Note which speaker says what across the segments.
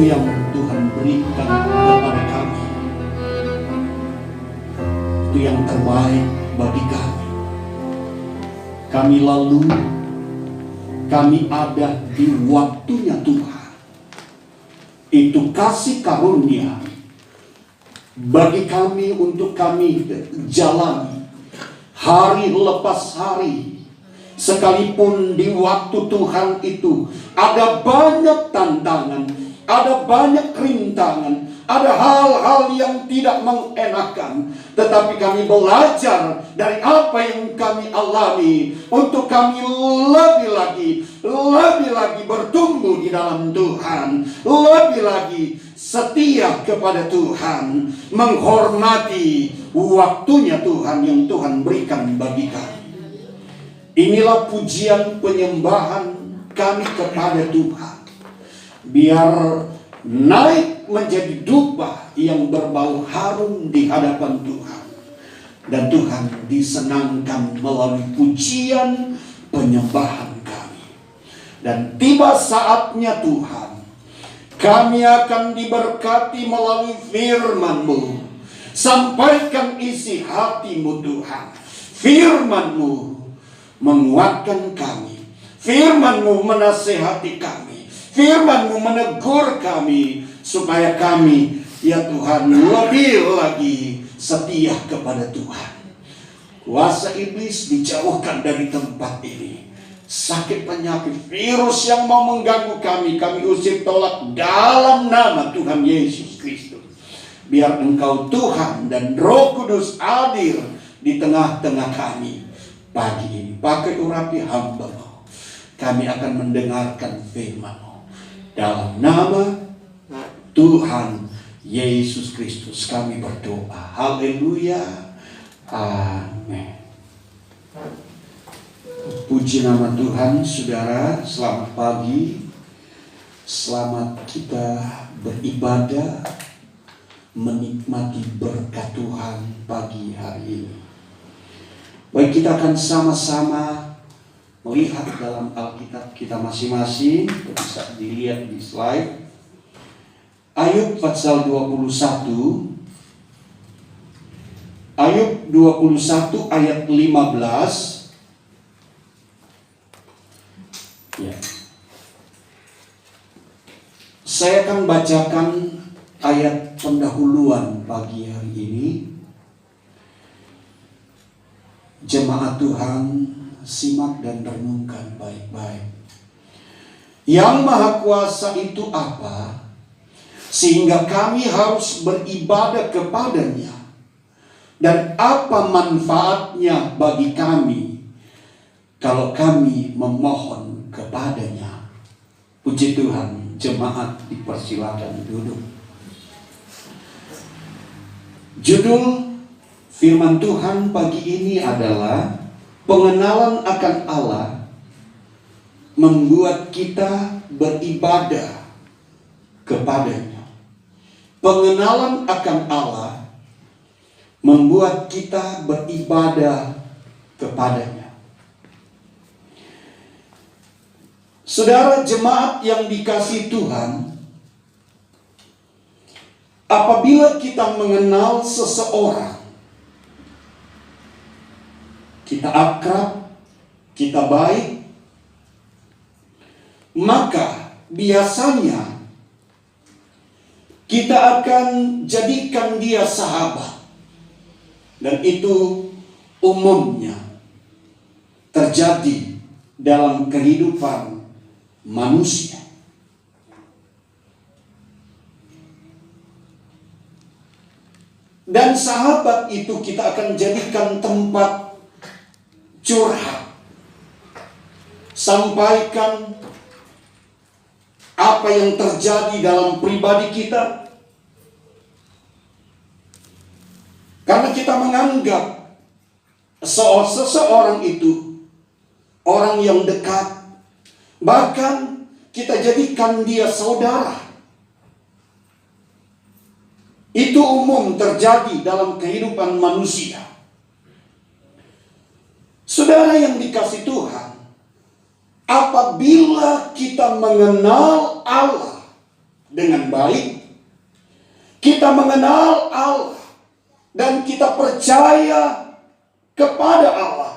Speaker 1: yang Tuhan berikan kepada kami itu yang terbaik bagi kami. Kami lalu, kami ada di waktunya Tuhan. Itu kasih karunia bagi kami untuk kami jalani hari lepas hari. Sekalipun di waktu Tuhan itu ada banyak tantangan, ada banyak rintangan, ada hal-hal yang tidak mengenakan, tetapi kami belajar dari apa yang kami alami untuk kami lebih lagi bertumbuh di dalam Tuhan, lebih lagi setia kepada Tuhan, menghormati waktunya Tuhan yang Tuhan berikan bagi kami. Inilah pujian penyembahan kami kepada Tuhan. Biar naik menjadi dupa yang berbau harum di hadapan Tuhan. Dan Tuhan disenangkan melalui pujian penyembahan kami. Dan tiba saatnya Tuhan, kami akan diberkati melalui firman-Mu. Sampaikan isi hati-Mu Tuhan. Firman-Mu menguatkan kami. Firman-Mu menasehati kami. Firman-Mu menegur kami. Supaya kami, ya Tuhan, lebih lagi setia kepada Tuhan. Kuasa iblis dijauhkan dari tempat ini. Sakit penyakit, virus yang mau mengganggu kami, kami usir tolak dalam nama Tuhan Yesus Kristus. Biar Engkau Tuhan dan Roh Kudus hadir di tengah-tengah kami pagi ini. Pakai urapi hamba-Mu. Kami akan mendengarkan firman-Mu. Dalam nama Tuhan Yesus Kristus kami berdoa. Haleluya. Amin. Puji nama Tuhan, saudara. Selamat pagi. Selamat kita beribadah, menikmati berkat Tuhan pagi hari ini. Baik, kita akan sama-sama melihat dalam Alkitab kita masing-masing. Bisa dilihat di slide. Ayub pasal 21. Ayub 21 ayat 15. Ya. Saya akan bacakan ayat pendahuluan pagi hari ini. Jemaat Tuhan, simak dan renungkan baik-baik. Yang Maha Kuasa itu apa? Sehingga kami harus beribadah kepadanya. Dan apa manfaatnya bagi kami kalau kami memohon kepadanya? Puji Tuhan, jemaat dipersilakan duduk. Judul firman Tuhan pagi ini adalah pengenalan akan Allah membuat kita beribadah kepadanya. Pengenalan akan Allah membuat kita beribadah kepadanya. Saudara jemaat yang dikasihi Tuhan, apabila kita mengenal seseorang, kita akrab, kita baik, maka biasanya kita akan jadikan dia sahabat. Dan itu umumnya terjadi dalam kehidupan manusia. Dan sahabat itu kita akan jadikan tempat curhat. Sampaikan apa yang terjadi dalam pribadi kita. Karena kita menganggap seseorang itu orang yang dekat. Bahkan kita jadikan dia saudara. Itu umum terjadi dalam kehidupan manusia. Saudara yang dikasihi Tuhan, apabila kita mengenal Allah, dengan baik, kita mengenal Allah, dan kita percaya kepada Allah,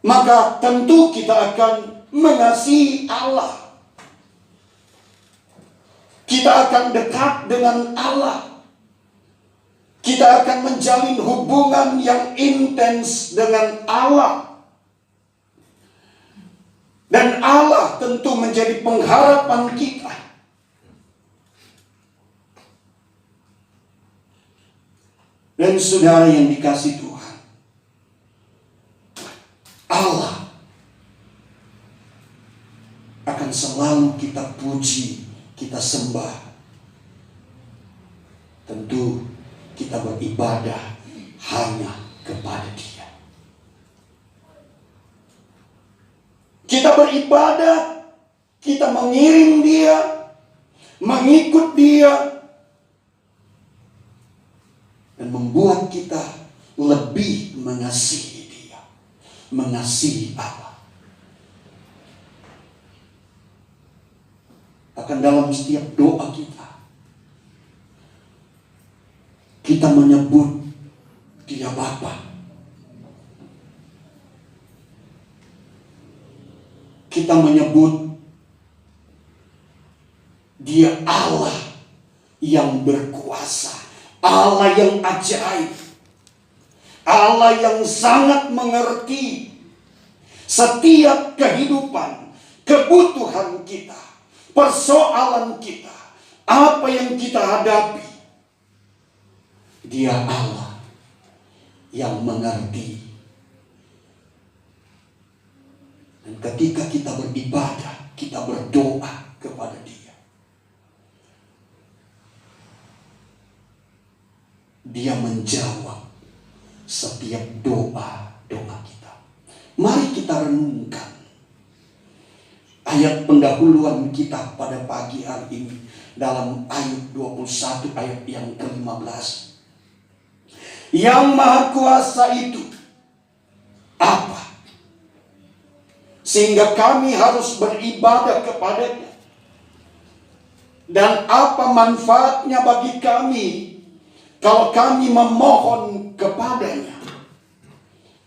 Speaker 1: maka tentu kita akan mengasihi Allah. Kita akan dekat dengan Allah. Kita akan menjalin hubungan yang intens dengan Allah. Dan Allah tentu menjadi pengharapan kita. Dan saudara yang dikasihi Tuhan, Allah akan selalu kita puji, kita sembah. Tentu kita beribadah hanya kepada Dia. Kita beribadah, kita mengiring Dia, mengikut Dia, dan membuat kita lebih mengasihi Dia, mengasihi Allah. Akan dalam setiap doa kita menyebut Dia Bapa. Kita menyebut Dia Allah yang berkuasa, Allah yang ajaib, Allah yang sangat mengerti setiap kehidupan, kebutuhan kita, persoalan kita, apa yang kita hadapi. Dia Allah yang mengerti. Dan ketika kita beribadah, kita berdoa kepada Dia, Dia menjawab setiap doa-doa kita. Mari kita renungkan ayat pendahuluan kita pada pagi hari ini dalam ayat 21 ayat yang ke-15. Yang Maha Kuasa itu apa? Sehingga kami harus beribadah kepadanya. Dan apa manfaatnya bagi kami kalau kami memohon kepadanya?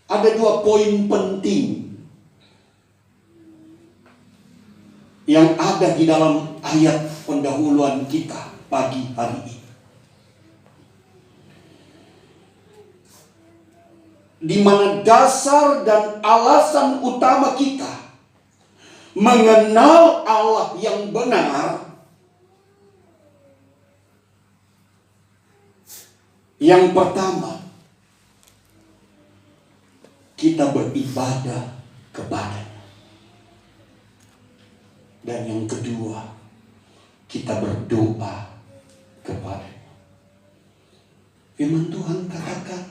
Speaker 1: Ada 2 poin penting yang ada di dalam ayat pendahuluan kita pagi hari ini, di mana dasar dan alasan utama kita mengenal Allah yang benar. Yang pertama, kita beribadah kepadanya. Dan yang kedua, kita berdoa kepadanya. Firman Tuhan katakan,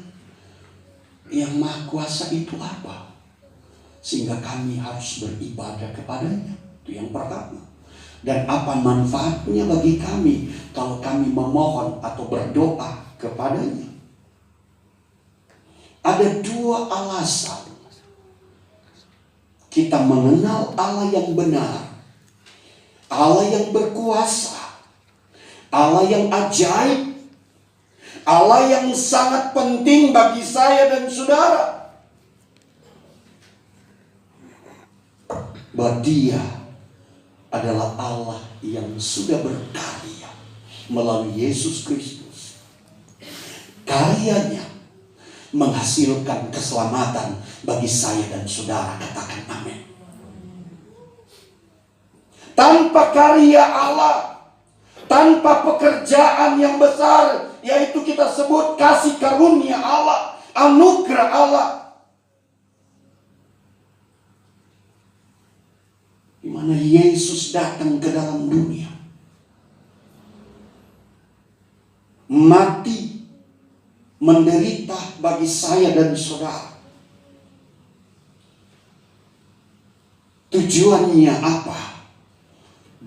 Speaker 1: yang Maha Kuasa itu apa? Sehingga kami harus beribadah kepadanya. Itu yang pertama. Dan apa manfaatnya bagi kami kalau kami memohon atau berdoa kepadanya? Ada 2 alasan kita mengenal Allah yang benar, Allah yang berkuasa, Allah yang ajaib, Allah yang sangat penting bagi saya dan saudara. Bahwa Dia adalah Allah yang sudah berkarya melalui Yesus Kristus. Karyanya menghasilkan keselamatan bagi saya dan saudara. Katakan amin. Tanpa karya Allah, tanpa pekerjaan yang besar, yaitu kita sebut kasih karunia Allah, anugerah Allah, di mana Yesus datang ke dalam dunia, mati, menderita bagi saya dan saudara. Tujuannya apa?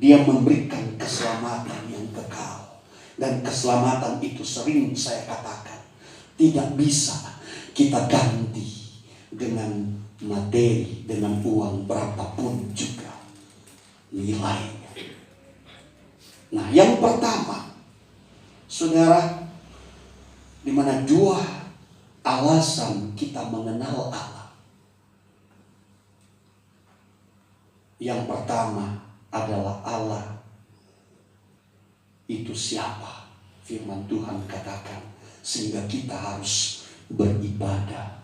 Speaker 1: Dia memberikan keselamatan yang kekal. Dan keselamatan itu sering saya katakan tidak bisa kita ganti dengan materi, dengan uang berapapun juga nilainya. Nah, yang pertama, saudara, di mana dua alasan kita mengenal Allah. Yang pertama adalah Allah itu siapa? Firman Tuhan katakan, sehingga kita harus beribadah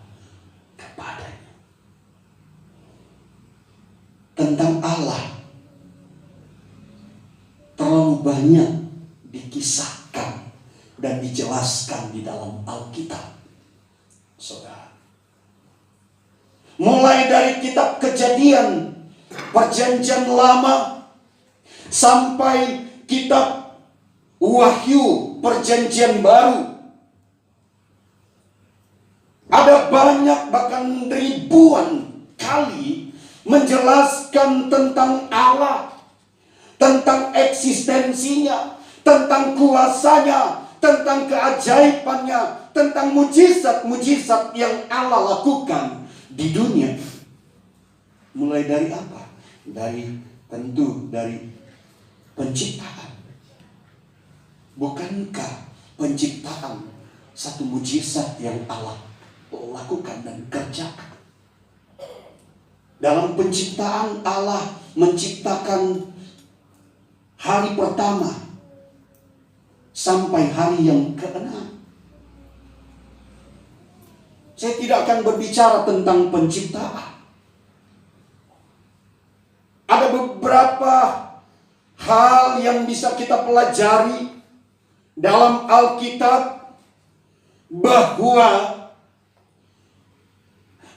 Speaker 1: kepadanya. Tentang Allah terlalu banyak dikisahkan dan dijelaskan di dalam Alkitab, saudara. Mulai dari kitab Kejadian Perjanjian Lama sampai kitab Wahyu Perjanjian Baru, ada banyak, bahkan ribuan kali menjelaskan tentang Allah, tentang eksistensinya, tentang kuasanya, tentang keajaibannya, tentang mujizat-mujizat yang Allah lakukan di dunia. Mulai dari apa? Tentu dari penciptaan. Bukankah penciptaan satu mujizat yang Allah lakukan dan kerjakan? Dalam penciptaan, Allah menciptakan hari pertama sampai hari yang ke-6. Saya tidak akan berbicara tentang penciptaan. Ada beberapa hal yang bisa kita pelajari dalam Alkitab, bahwa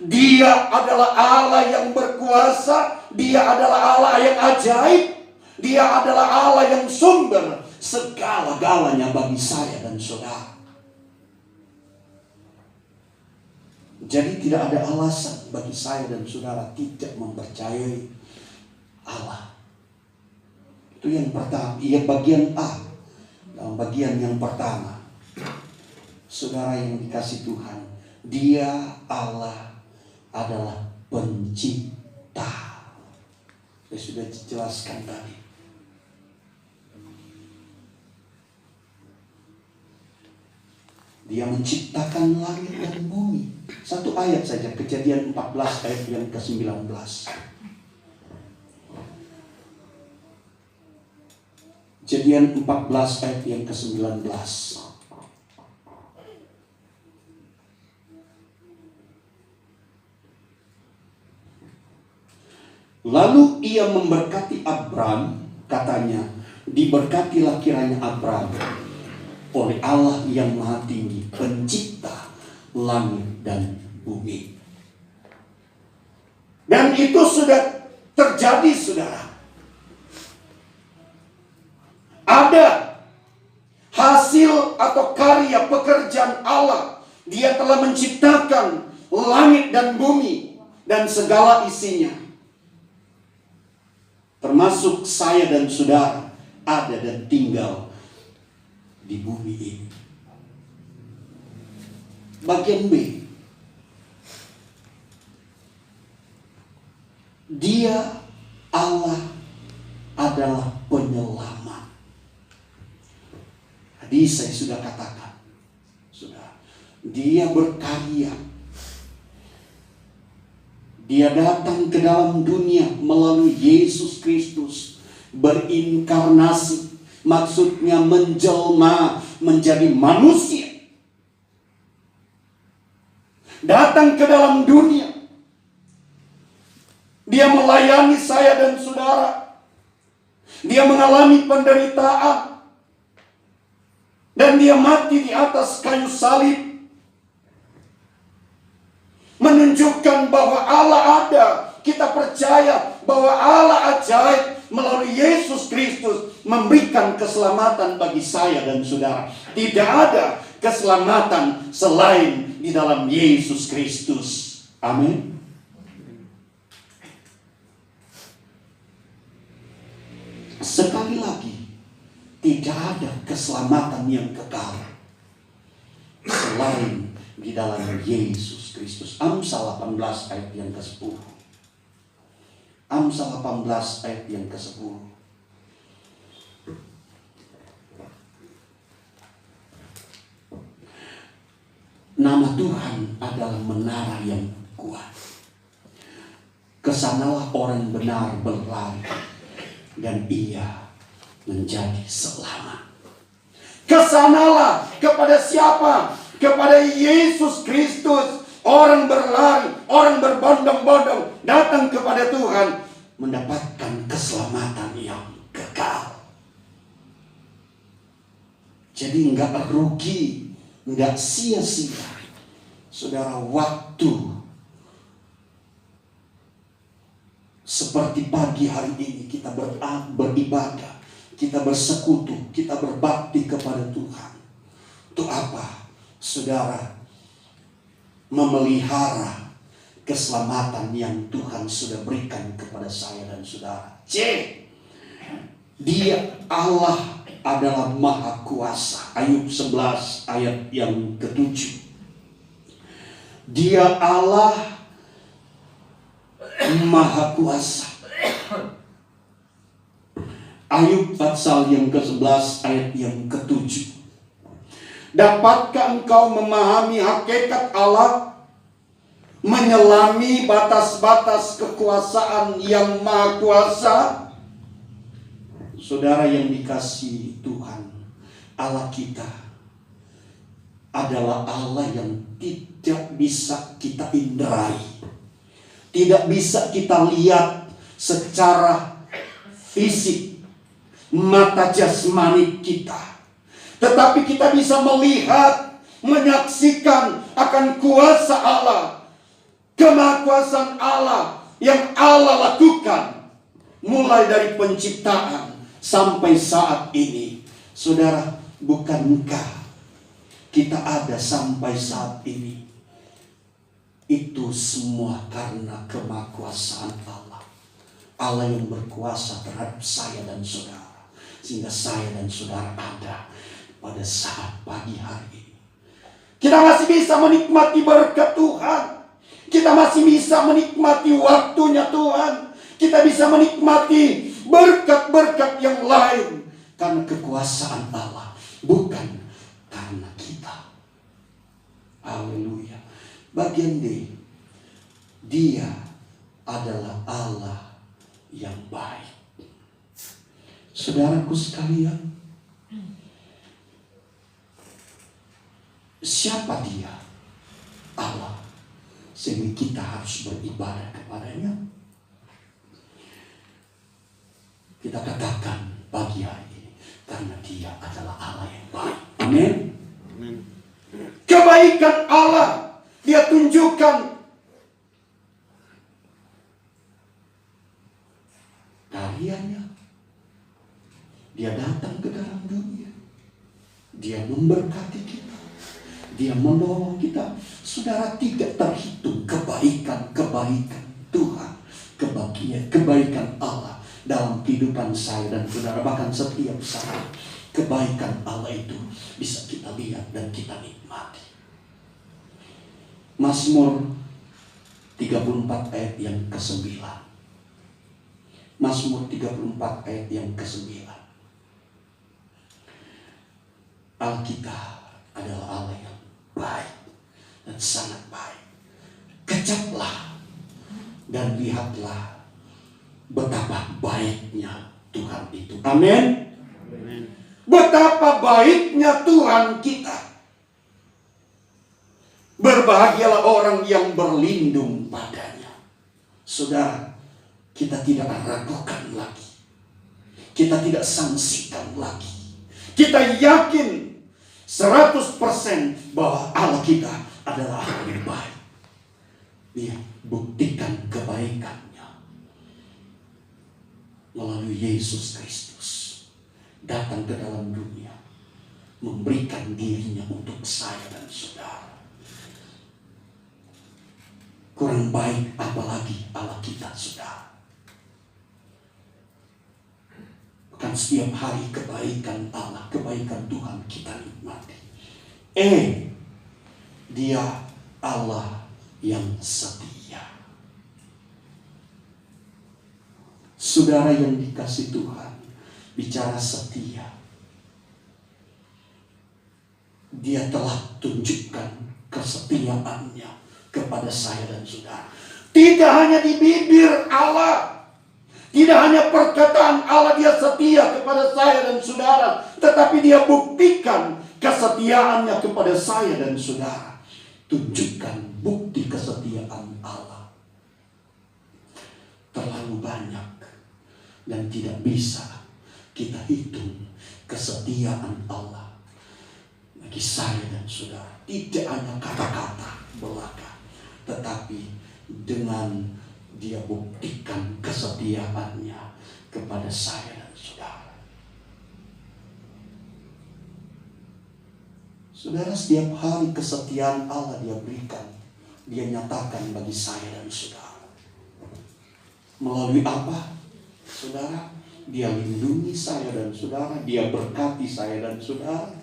Speaker 1: Dia adalah Allah yang berkuasa, Dia adalah Allah yang ajaib, Dia adalah Allah yang sumber segala-galanya bagi saya dan saudara. Jadi tidak ada alasan bagi saya dan saudara tidak mempercayai Allah. Itu yang pertama, bagian A. Dalam bagian yang pertama, saudara yang dikasih Tuhan, Dia Allah adalah pencipta. Saya sudah jelaskan tadi. Dia menciptakan langit dan bumi. Satu ayat saja, Kejadian 14 ayat yang ke-19. Kejadian 14 ayat yang ke-19. Lalu ia memberkati Abram, katanya, diberkatilah kiranya Abram oleh Allah yang Maha Tinggi, pencipta langit dan bumi. Dan itu sudah terjadi, saudara. Ada hasil atau karya pekerjaan Allah. Dia telah menciptakan langit dan bumi dan segala isinya. Termasuk saya dan saudara ada dan tinggal di bumi ini. Bagian B. Dia Allah adalah penyelamat. Tadi saya sudah katakan, Dia berkarya. Dia datang ke dalam dunia melalui Yesus Kristus, berinkarnasi, maksudnya menjelma menjadi manusia. Datang ke dalam dunia. Dia melayani saya dan saudara. Dia mengalami penderitaan. Dan dia mati di atas kayu salib. Menunjukkan bahwa Allah ada. Kita percaya bahwa Allah ajaib melalui Yesus Kristus memberikan keselamatan bagi saya dan saudara. Tidak ada keselamatan selain di dalam Yesus Kristus. Amin. Sekali lagi, tidak ada keselamatan yang kekal selain di dalam Yesus Kristus. Amsal 18 ayat yang ke-10. Amsal 18 ayat yang ke-10. Nama Tuhan adalah menara yang kuat. Kesanalah orang benar berlari, dan ia menjadi selamat. Kesanalah kepada siapa? Kepada Yesus Kristus. Orang berlari, orang berbondong-bondong datang kepada Tuhan, mendapatkan keselamatan yang kekal. Jadi enggak rugi, enggak sia-sia. Saudara, waktu seperti pagi hari ini kita beribadah, kita bersekutu, kita berbakti kepada Tuhan. Untuk apa? Saudara, memelihara keselamatan yang Tuhan sudah berikan kepada saya dan saudara. C. Dia Allah adalah Maha Kuasa. Ayub 11 ayat yang ke-7. Dia Allah Maha Kuasa. Ayub pasal yang ke-11 ayat yang ke-7. Dapatkah engkau memahami hakikat Allah, menyelami batas-batas kekuasaan yang Maha Kuasa? Saudara yang dikasihi Tuhan, Allah kita adalah Allah yang tidak bisa kita indrai, tidak bisa kita lihat secara fisik, mata jasmani kita. Tetapi kita bisa melihat, menyaksikan akan kuasa Allah, kemahakuasaan Allah yang Allah lakukan mulai dari penciptaan sampai saat ini. Saudara, bukankah kita ada sampai saat ini? Itu semua karena kemahakuasaan Allah. Allah yang berkuasa terhadap saya dan saudara, sehingga saya dan saudara ada pada saat pagi hari ini. Kita masih bisa menikmati berkat Tuhan. Kita masih bisa menikmati waktunya Tuhan. Kita bisa menikmati berkat-berkat yang lain karena kekuasaan Allah, bukan karena kita. Haleluya. Bagian D. Dia adalah Allah yang baik. Saudaraku sekalian, siapa dia? Allah. Sehingga kita harus beribadah kepadanya. Kita katakan pagi hari ini, karena dia adalah Allah yang baik. Amin. Kebaikan Allah dia tunjukkan. Karyanya. Dia datang ke dalam dunia. Dia memberkati kita. Dia menolong kita. Saudara, tidak terhitung kebaikan Tuhan, kebaikan Allah dalam kehidupan saya dan saudara. Bahkan setiap saat kebaikan Allah itu bisa kita lihat dan kita nikmati. Mazmur 34 ayat yang ke-9. Mazmur 34 ayat yang ke-9. Alkitab adalah Allah yang baik dan sangat baik. Kecaplah dan lihatlah betapa baiknya Tuhan itu. Amin. Betapa baiknya Tuhan kita. Berbahagialah orang yang berlindung padanya. Saudara, kita tidak ragukan lagi. Kita tidak sangsikan lagi. Kita yakin 100% bahwa Allah kita adalah Allah yang baik. Dia buktikan kebaikannya melalui Yesus Kristus datang ke dalam dunia, memberikan dirinya untuk saya dan saudara. Kurang baik apalagi Allah kita, saudara. Bukan setiap hari kebaikan Allah, kebaikan Tuhan kita nikmati. Dia Allah yang setia. Saudara yang dikasih Tuhan, bicara setia. Dia telah tunjukkan kesetiaannya kepada saya dan saudara. Tidak hanya di bibir Allah, tidak hanya perkataan Allah dia setia kepada saya dan saudara, tetapi dia buktikan kesetiaannya kepada saya dan saudara. Tunjukkan bukti kesetiaan Allah. Terlalu banyak dan tidak bisa kita hitung kesetiaan Allah bagi saya dan saudara. Tidak hanya kata-kata belaka, tetapi dengan dia buktikan kesetiaannya kepada saya dan saudara. Saudara, setiap hari kesetiaan Allah dia berikan, dia nyatakan bagi saya dan saudara. Melalui apa? Saudara, dia lindungi saya dan saudara, dia berkati saya dan saudara,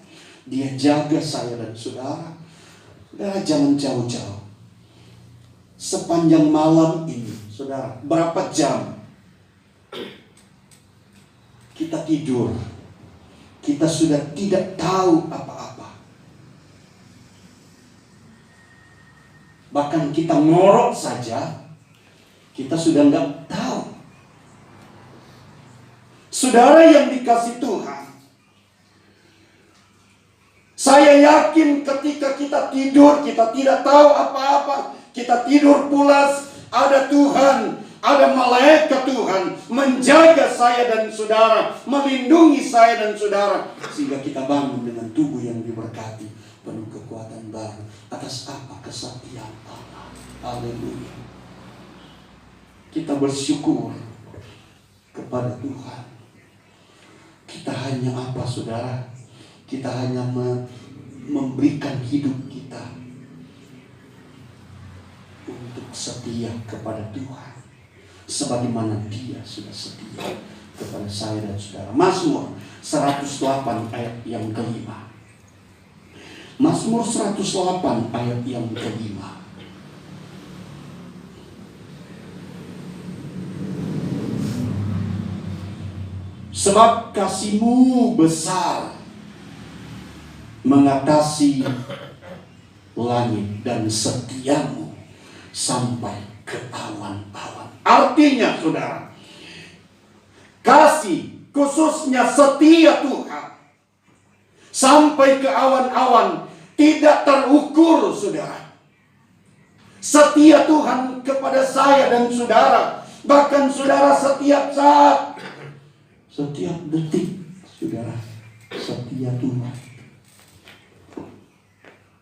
Speaker 1: dia jaga saya dan saudara. Saudara, jangan jauh-jauh. Sepanjang malam ini, saudara, berapa jam kita tidur, kita sudah tidak tahu apa-apa. Bahkan kita ngorok saja, kita sudah nggak tahu. Saudara yang dikasih Tuhan, saya yakin ketika kita tidur, kita tidak tahu apa-apa. Kita tidur pulas, ada Tuhan, ada malaikat Tuhan menjaga saya dan saudara, melindungi saya dan saudara, sehingga kita bangun dengan tubuh yang diberkati, penuh kekuatan baru. Atas apa? Kesetiaan Allah. Haleluya. Kita bersyukur kepada Tuhan. Kita hanya apa, saudara? Kita hanya memberikan hidup kita untuk setia kepada Tuhan, sebagaimana Dia sudah setia kepada saya dan saudara. Mazmur 108 ayat yang kelima. Mazmur 108 ayat yang kelima. Sebab kasih-Mu besar mengatasi langit dan setia-Mu sampai ke awan-awan. Artinya, saudara, kasih khususnya setia Tuhan sampai ke awan-awan tidak terukur, saudara. Setia Tuhan kepada saya dan saudara, bahkan saudara setiap saat, setiap detik, saudara, setia Tuhan.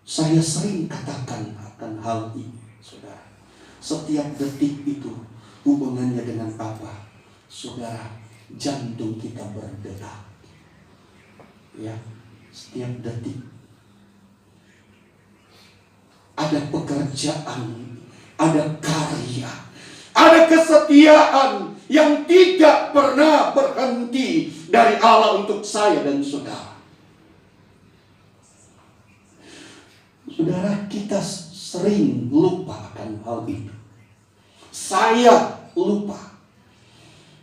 Speaker 1: Saya sering katakan akan hal ini, saudara. Setiap detik itu hubungannya dengan apa? Saudara, jantung kita berdetak. Ya, setiap detik. Ada pekerjaan, ada karya, ada kesetiaan yang tidak pernah berhenti dari Allah untuk saya dan saudara. Saudara, kita sering lupa akan hal itu. Saya lupa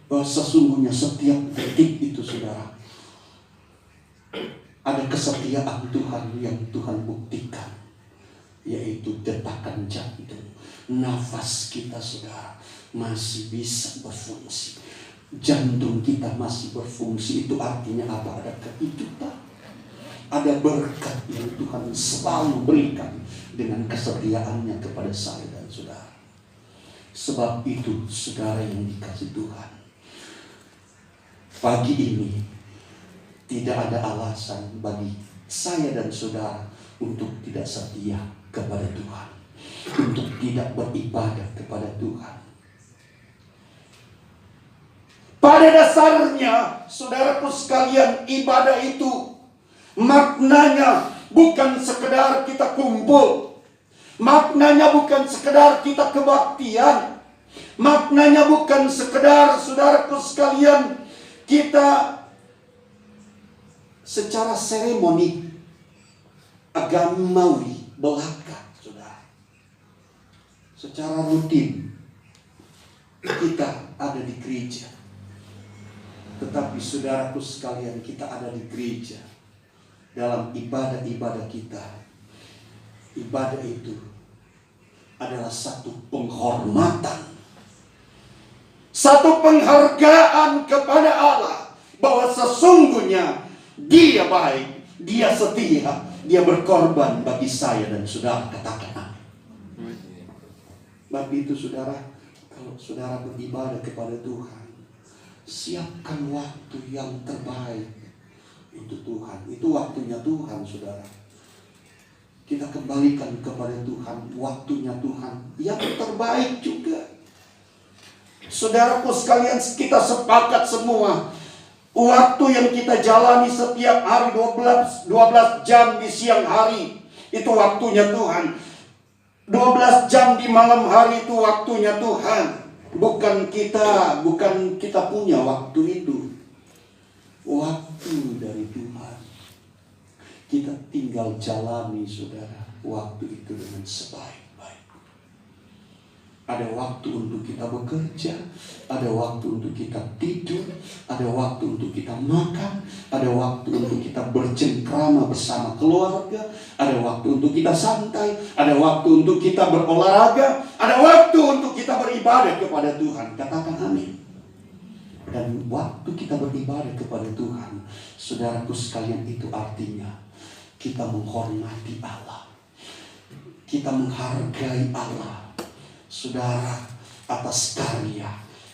Speaker 1: bahwa sesungguhnya setiap detik itu, saudara, ada kesetiaan Tuhan yang Tuhan buktikan, yaitu detakan jantung, nafas kita, saudara, masih bisa berfungsi. Jantung kita masih berfungsi, itu artinya apa? Ada kehidupan, ada berkat yang Tuhan selalu berikan dengan kesetiaannya kepada saya dan saudara. Sebab itu, saudara yang dikasih Tuhan, pagi ini tidak ada alasan bagi saya dan saudara untuk tidak setia kepada Tuhan, untuk tidak beribadah kepada Tuhan. Pada dasarnya, saudaraku sekalian, ibadah itu maknanya bukan sekedar kita kumpul. Maknanya bukan sekedar kita kebaktian. Maknanya bukan sekedar, saudaraku sekalian, kita secara seremoni agamawi belaka, saudara. Secara rutin kita ada di gereja. Tetapi saudaraku sekalian, kita ada di gereja, dalam ibadah-ibadah kita, ibadah itu adalah satu penghormatan, satu penghargaan kepada Allah, bahwa sesungguhnya Dia baik, Dia setia, Dia berkorban bagi saya dan saudara. Katakan amin. Sebab itu saudara, kalau saudara beribadah kepada Tuhan, siapkan waktu yang terbaik untuk Tuhan. Itu waktunya Tuhan, saudara. Kita kembalikan kepada Tuhan waktunya Tuhan yang terbaik juga. Saudaraku sekalian, kita sepakat semua, waktu yang kita jalani setiap hari 12 jam di siang hari, itu waktunya Tuhan. 12 jam di malam hari itu waktunya Tuhan. Bukan kita punya waktu itu. Waktu dari Tuhan. Kita tinggal jalani, saudara, waktu itu dengan sebaik-baik. Ada waktu untuk kita bekerja, ada waktu untuk kita tidur, ada waktu untuk kita makan, ada waktu untuk kita bercengkrama bersama keluarga, ada waktu untuk kita santai, ada waktu untuk kita berolahraga, ada waktu untuk kita beribadah kepada Tuhan. Katakan amin. Dan waktu kita beribadah kepada Tuhan, saudaraku sekalian, itu artinya kita menghormati Allah, kita menghargai Allah, saudara, atas karya,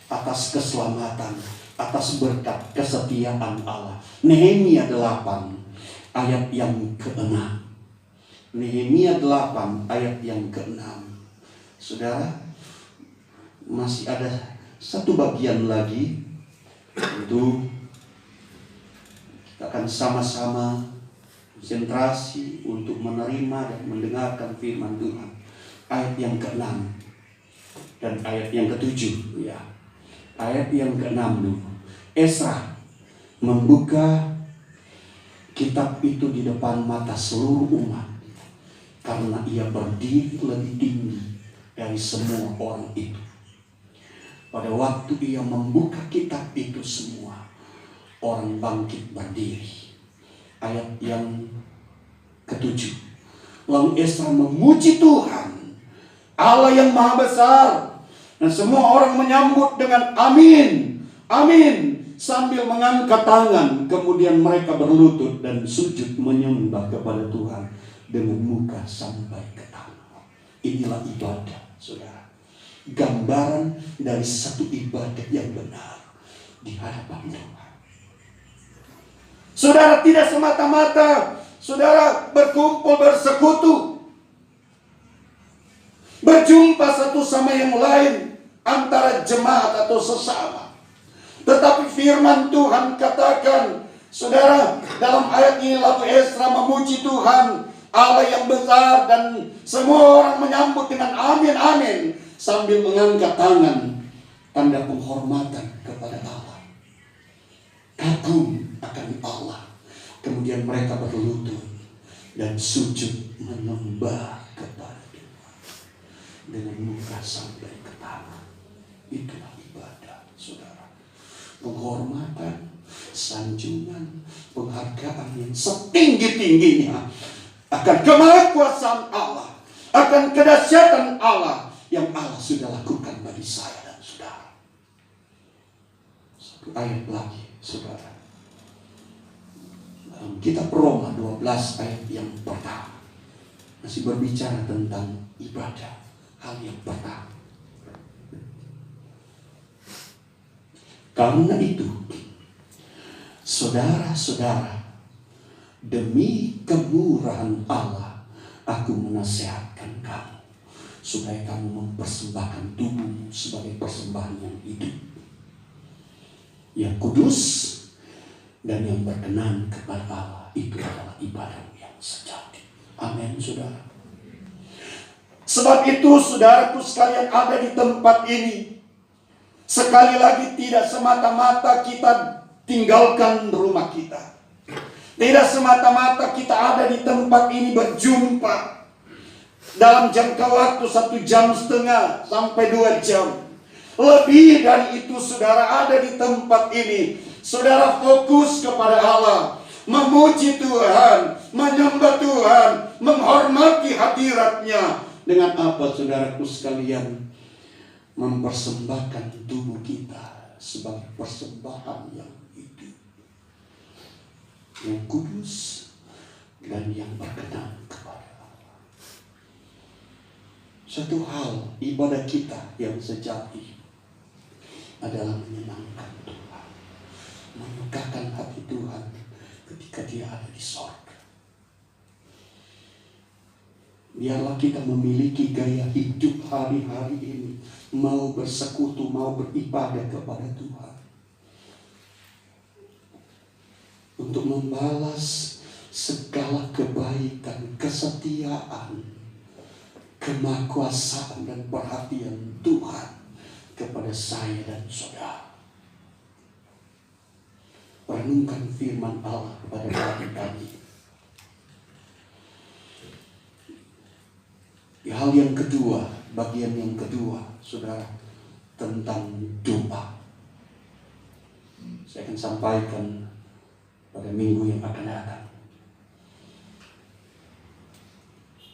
Speaker 1: atas keselamatan, atas berkat kesetiaan Allah. Nehemia 8 ayat yang ke-6. Nehemia 8 ayat yang ke-6. Saudara, masih ada satu bagian lagi. Itu kita akan sama-sama konsentrasi untuk menerima dan mendengarkan firman Tuhan. Ayat yang ke-6 dan ayat yang ke-7, ya. Ayat yang ke-6 dulu. Esra membuka kitab itu di depan mata seluruh umat, karena ia berdiri lebih tinggi dari semua orang itu. Pada waktu ia membuka kitab itu, semua orang bangkit berdiri. Ayat yang ke-7. Lalu Esra memuji Tuhan, Allah yang Maha Besar, dan semua orang menyambut dengan amin, amin, sambil mengangkat tangan. Kemudian mereka berlutut dan sujud menyembah kepada Tuhan dengan muka sampai ke tanah. Inilah ibadah, saudara. Gambaran dari satu ibadah yang benar di hadapan Tuhan. Saudara, tidak semata-mata saudara berkumpul, bersekutu, berjumpa satu sama yang lain antara jemaat atau sesama. Tetapi firman Tuhan katakan, saudara, dalam ayat ini, lalu Esra memuji Tuhan, Allah yang besar, dan semua orang menyambut dengan amin, amin, sambil mengangkat tangan, tanda penghormatan kepada Allah. Kagum akan Allah. Kemudian mereka berlutut dan sujud menyembah kepada Tuhan dengan muka sampai ke tanah. Itulah ibadah, saudara. Penghormatan, sanjungan, penghargaan yang setinggi-tingginya akan kemahakuasaan Allah, akan kedahsyatan Allah yang Allah sudah lakukan bagi saya dan saudara. Satu ayat lagi, saudara. Dalam kitab Roma 12 ayat yang pertama masih berbicara tentang ibadah, hal yang pertama. Karena itu, saudara-saudara, demi kemurahan Allah, aku menasihatkan kamu supaya kamu mempersembahkan tubuhmu sebagai persembahan yang hidup, yang kudus, dan yang berkenan kepada Allah. Itu adalah ibadah yang sejati. Amin, saudara. Sebab itu, saudaraku sekalian ada di tempat ini, sekali lagi tidak semata-mata kita tinggalkan rumah kita, tidak semata-mata kita ada di tempat ini berjumpa dalam jangka waktu 1,5 jam sampai 2 jam. Lebih dari itu, saudara ada di tempat ini, saudara fokus kepada Allah, memuji Tuhan, menyembah Tuhan, menghormati hadirat-Nya. Dengan apa, saudaraku sekalian? Mempersembahkan tubuh kita sebagai persembahan yang hidup, yang kudus, dan yang berkenan kepada Allah. Satu hal, ibadah kita yang sejati adalah menyenangkan Tuhan, menyukakan hati Tuhan ketika Dia ada di sorga. Biarlah kita memiliki gaya hidup hari-hari ini, mau bersekutu, mau beribadah kepada Tuhan, untuk membalas segala kebaikan, kesetiaan, kemahakuasaan dan perhatian Tuhan kepada saya dan saudara. Renungkan firman Allah pada pagi tadi. Hal yang kedua, bagian yang kedua, saudara, tentang doa. Saya akan sampaikan pada minggu yang akan datang.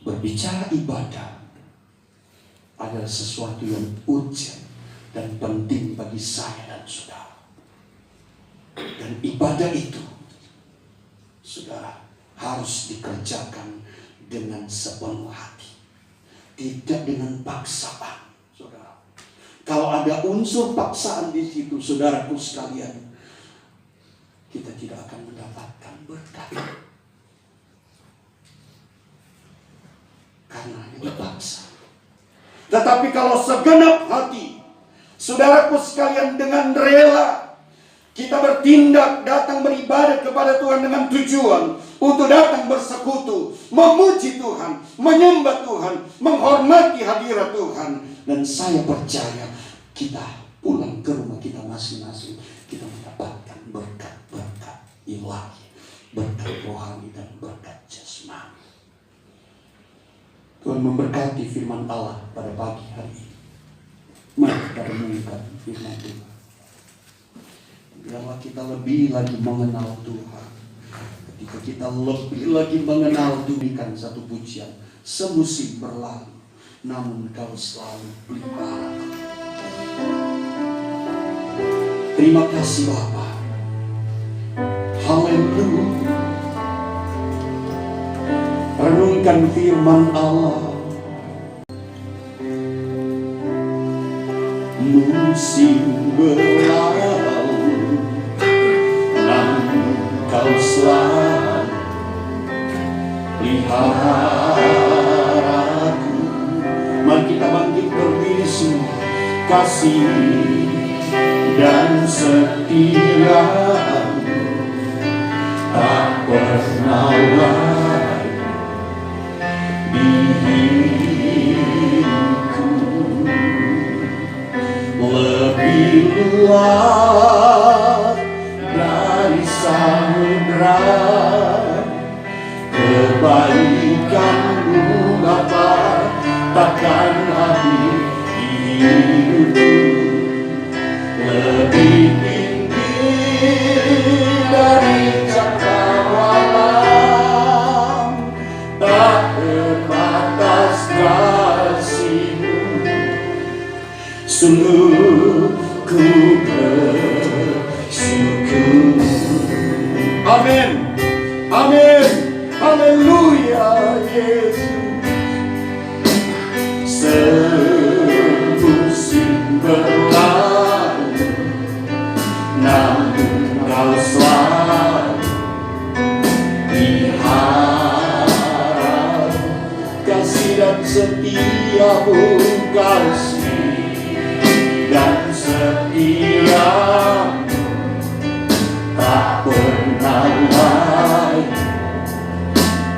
Speaker 1: Berbicara ibadah adalah sesuatu yang urgent dan penting bagi saya dan saudara. Dan ibadah itu, saudara, harus dikerjakan dengan sepenuh hati, tidak dengan paksaan, saudara. Kalau ada unsur paksaan di situ, saudaraku sekalian, kita tidak akan mendapatkan berkat, karena itu paksa. Tetapi kalau segenap hati, saudaraku sekalian, dengan rela kita bertindak, datang beribadah kepada Tuhan dengan tujuan untuk datang bersekutu, memuji Tuhan, menyembah Tuhan, menghormati hadirat Tuhan. Dan saya percaya kita pulang ke rumah kita masing-masing, kita mendapatkan berkat-berkat ilahi, berkat rohani dan berkat jasmani. Tuhan memberkati firman Allah pada pagi hari ini. Mari kita renungkan firman Tuhan. Biarlah kita lebih lagi mengenal Tuhan. Ketika kita lebih lagi mengenal Tuhan, satu pujian, semusim berlalu, namun Kau selalu pelihara. Terima kasih Bapa. Haleluya. Renungkan firman Allah. Musim berlalu, namun Kau selalu peliharaku. Mari kita bangkit berdiri semua. Kasih dan setia tak pernah lain di hidupku. Lebih luas dari samudra, kebaikan-Mu Bapa takkan habis di hidupku. Lebih tinggi dari cakrawala, tak terbatas kasih-Mu. Sungguh ku bersyukur. Amin. Amin. Haleluya Yesus. Semusim berlalu, namun Kau selalu pelihara. Kasih dan setia-Mu, kasih dan setia tak pernah lain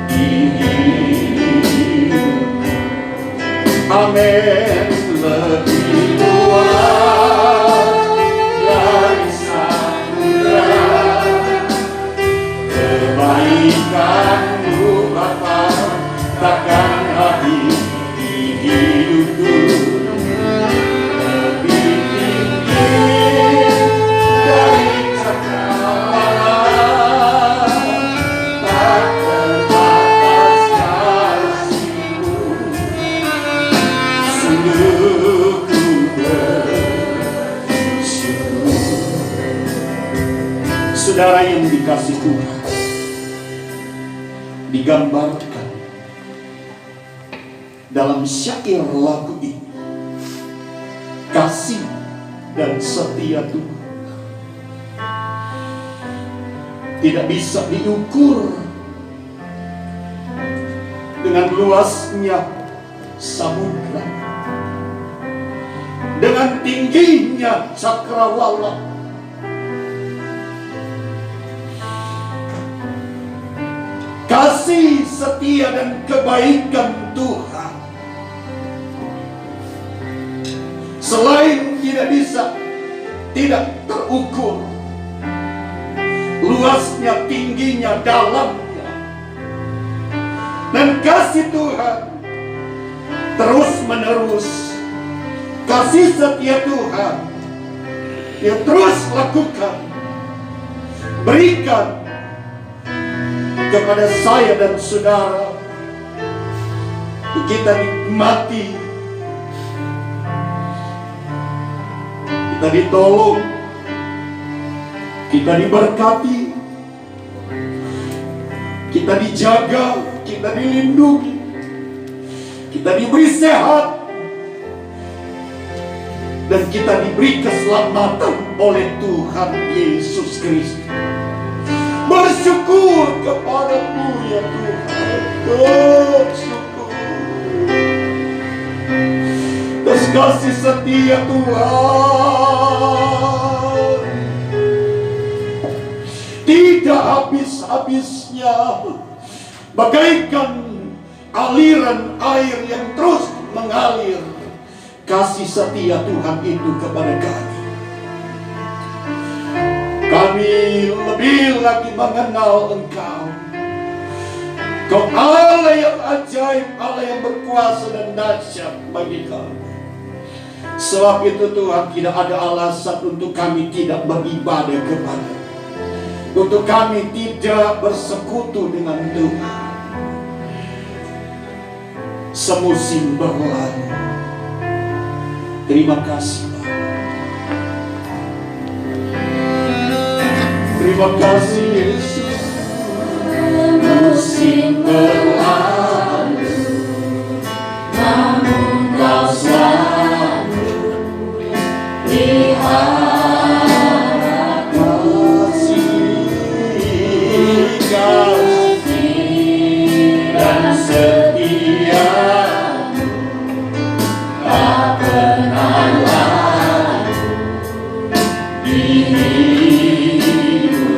Speaker 1: di hidupku. Amin. Lebih luas dari samudra, kebaikan-Mu Bapa takkan habis di hidupku. yang dikasih Tuhan digambarkan dalam syair lagu ini. Kasih dan setia Tuhan tidak bisa diukur dengan luasnya samudra, dengan tingginya cakrawala. Kasih, setia, dan kebaikan Tuhan selain tidak terukur luasnya, tingginya, dalamnya. Dan kasih Tuhan terus menerus, kasih setia Tuhan yang terus lakukan, berikan kepada saya dan saudara. Kita nikmati, kita ditolong, kita diberkati, kita dijaga, kita dilindungi, kita diberi sehat, dan kita diberi keselamatan oleh Tuhan Yesus Kristus. Bersyukur kepada-Mu ya Tuhan. Bersyukur atas kasih setia Tuhan, tidak habis-habisnya, bagaikan aliran air yang terus mengalir. Kasih setia Tuhan itu kepada kami. Kami lebih lagi mengenal Engkau. Kau Allah yang ajaib, Allah yang berkuasa dan dahsyat bagi kami. Sebab itu Tuhan, tidak ada alasan untuk kami tidak beribadah kepada, untuk kami tidak bersekutu dengan Tuhan. Semusim berlalu. Terima kasih, Pak. Terima kasih Yesus. Musim berlalu, namun Kau selalu pelihara kasih dan setia. Tak pernah lalu di hidupku,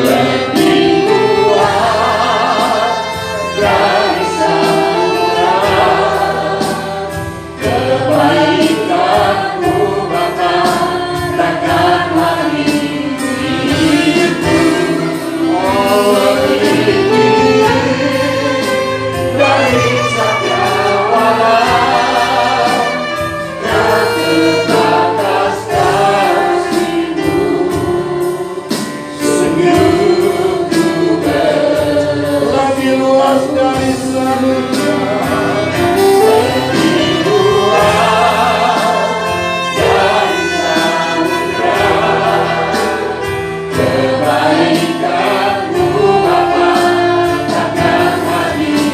Speaker 1: lebih kuat dari samudra. Kebaikan-Mu Bapa takkan habis di hidupku. Oh, lebih dari cakrawala, tak terbatas kasih-Mu. Sungguh ku lebih luas dari samudra, lebih luas dari samudra. Kebaikan-Mu Bapa takkan habis.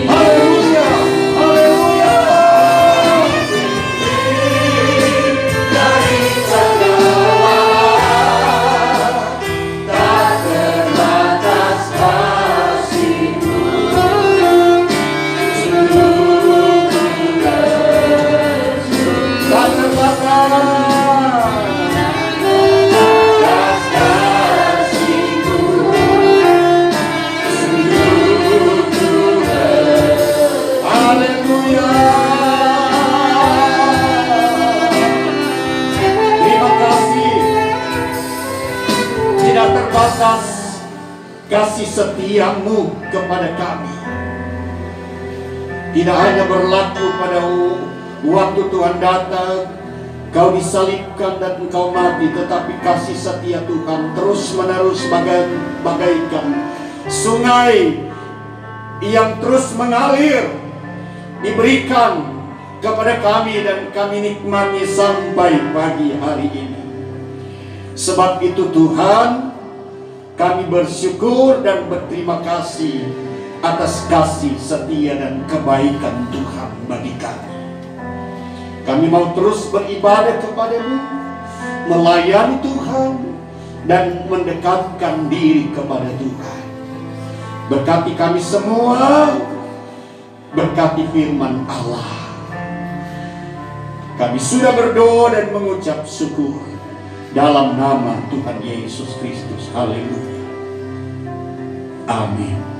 Speaker 1: Haleluya, haleluya. Dari cakrawala, tak terbatas kasih-Mu. Sungguh ku tak terbatas kasih-Mu. Sungguh ku haleluya. Terima kasih. Tidak terbatas kasih setia-Mu kepada kami. Tidak hanya berlaku pada waktu Tuhan datang, Kau disalibkan dan Engkau mati, tetapi kasih setia Tuhan terus menerus bagaikan sungai yang terus mengalir, diberikan kepada kami dan kami nikmati sampai pagi hari ini. Sebab itu Tuhan, kami bersyukur dan berterima kasih atas kasih setia dan kebaikan Tuhan bagi kami. Kami mau terus beribadah kepada-Mu, melayani Tuhan, dan mendekatkan diri kepada Tuhan. Berkati kami semua, berkati firman Allah. Kami sudah berdoa dan mengucap syukur dalam nama Tuhan Yesus Kristus. Haleluya. Amin.